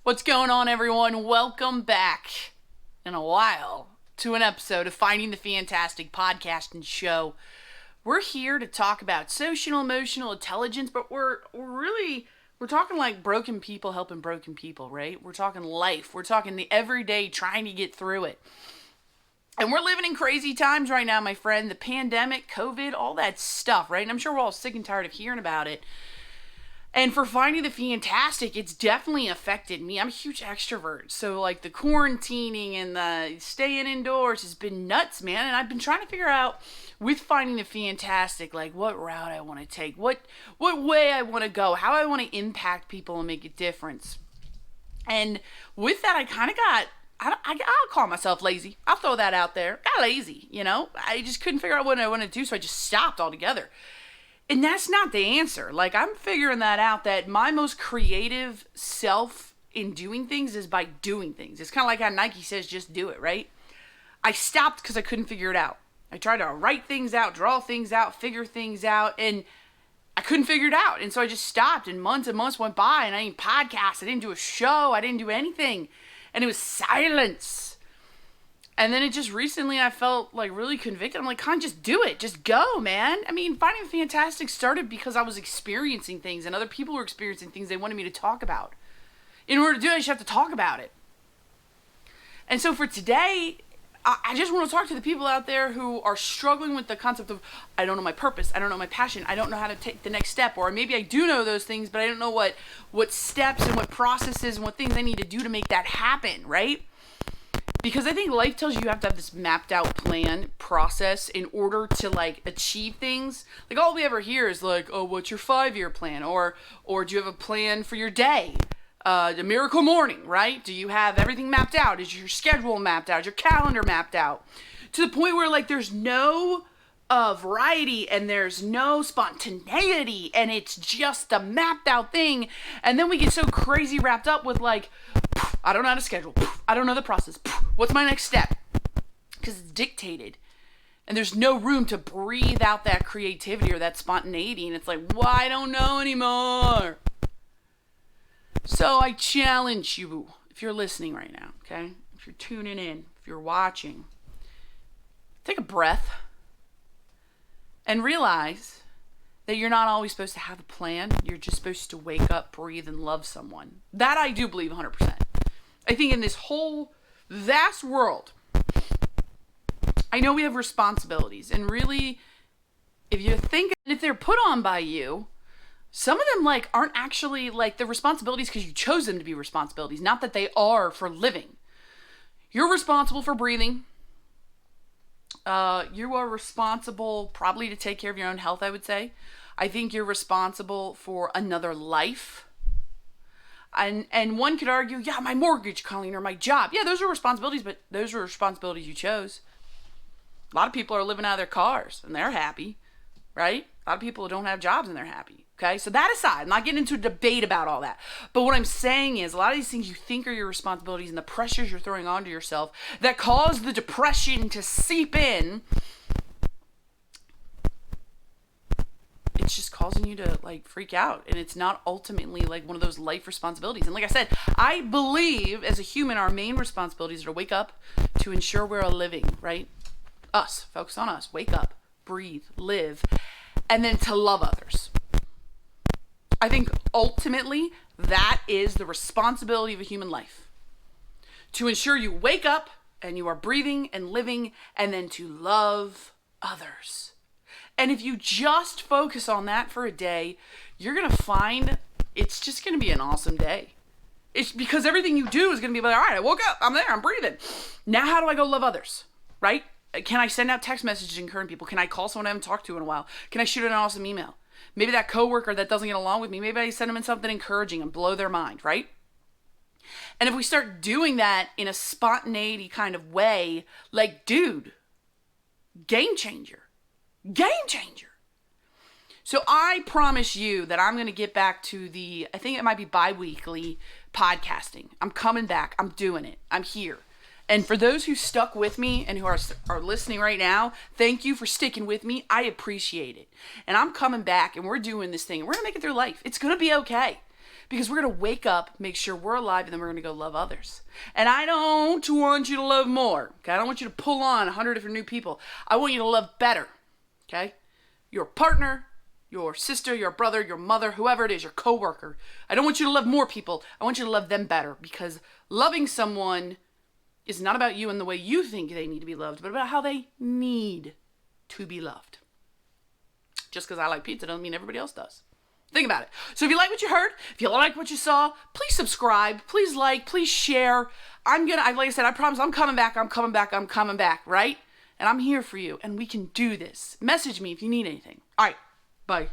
What's going on, everyone? Welcome back in a while to an episode of Finding the Fantastic podcast and show. We're here to talk about social emotional intelligence, but we're talking like broken people helping broken people, right? We're talking life. We're talking the everyday trying to get through it. And we're living in crazy times right now, my friend. The pandemic, COVID, all that stuff, right? And I'm sure we're all sick and tired of hearing about it. And for Finding the Fantastic, it's definitely affected me. I'm a huge extrovert. So, like, the quarantining and the staying indoors has been nuts, man. And I've been trying to figure out, with Finding the Fantastic, like, what route I want to take, what way I want to go, how I want to impact people and make a difference. And with that, I kind of got, I'll call myself lazy. I'll throw that out there. Got lazy, you know? I just couldn't figure out what I wanted to do, so I just stopped altogether. And that's not the answer. Like, I'm figuring that out, that my most creative self in doing things is by doing things. It's kind of like how Nike says, just do it, right? I stopped because I couldn't figure it out. I tried to write things out, draw things out, figure things out, and I couldn't figure it out. And so I just stopped, and months went by, and I didn't podcast, I didn't do a show, I didn't do anything. And it was silence. And then it just recently I felt like really convicted. I'm like, can't just do it. Just go, man. I mean, Finding Fantastic started because I was experiencing things and other people were experiencing things they wanted me to talk about. In order to do it, I just have to talk about it. And so for today, I just want to talk to the people out there who are struggling with the concept of, I don't know my purpose, I don't know my passion, I don't know how to take the next step, or maybe I do know those things, but I don't know what steps and what processes and what things I need to do to make that happen, right? Because I think life tells you have to have this mapped out plan process in order to like achieve things. Like all we ever hear is like, oh, what's your 5-year plan? Or do you have a plan for your day? The miracle morning, right? Do you have everything mapped out? Is your schedule mapped out? Is your calendar mapped out? To the point where like there's no variety and there's no spontaneity and it's just a mapped out thing. And then we get so crazy wrapped up with like, I don't know how to schedule. I don't know the process. What's my next step? Because it's dictated. And there's no room to breathe out that creativity or that spontaneity. And it's like, well, I don't know anymore. So I challenge you, if you're listening right now, okay? If you're tuning in, if you're watching, take a breath and realize that you're not always supposed to have a plan. You're just supposed to wake up, breathe, and love someone. That I do believe 100%. I think in this whole vast world, I know we have responsibilities. And really, if you think, if they're put on by you, some of them like aren't actually like the responsibilities because you chose them to be responsibilities, not that they are for living. You're responsible for breathing. You are responsible probably to take care of your own health, I would say. I think you're responsible for another life. And one could argue, yeah, my mortgage, Colleen, or my job. Yeah, those are responsibilities, but those are responsibilities you chose. A lot of people are living out of their cars, and they're happy, right? A lot of people don't have jobs, and they're happy, okay? So that aside, I'm not getting into a debate about all that. But what I'm saying is, a lot of these things you think are your responsibilities and the pressures you're throwing onto yourself that cause the depression to seep in, it's just causing you to like freak out, and it's not ultimately like one of those life responsibilities. And like I said, I believe as a human our main responsibilities are to wake up, to ensure we're living, right? Us, focus on us, wake up, breathe, live, and then to love others. I think ultimately that is the responsibility of a human life, to ensure you wake up and you are breathing and living, and then to love others. And if you just focus on that for a day, you're going to find it's just going to be an awesome day. It's because everything you do is going to be like, all right, I woke up, I'm there, I'm breathing. Now how do I go love others, right? Can I send out text messages encouraging people? Can I call someone I haven't talked to in a while? Can I shoot an awesome email? Maybe that coworker that doesn't get along with me, maybe I send them in something encouraging and blow their mind, right? And if we start doing that in a spontaneity kind of way, like, dude, game changer. Game changer. So I promise you that I'm going to get back to I think it might be bi-weekly podcasting. I'm coming back. I'm doing it. I'm here. And for those who stuck with me and who are listening right now, thank you for sticking with me. I appreciate it. And I'm coming back and we're doing this thing. We're going to make it through life. It's going to be okay. Because we're going to wake up, make sure we're alive, and then we're going to go love others. And I don't want you to love more. Okay? I don't want you to pull on 100 different new people. I want you to love better. Okay? Your partner, your sister, your brother, your mother, whoever it is, your coworker. I don't want you to love more people. I want you to love them better, because loving someone is not about you and the way you think they need to be loved, but about how they need to be loved. Just because I like pizza doesn't mean everybody else does. Think about it. So if you like what you heard, if you like what you saw, please subscribe, please like, please share. Like I said, I promise I'm coming back, right? And I'm here for you, and we can do this. Message me if you need anything. All right, bye.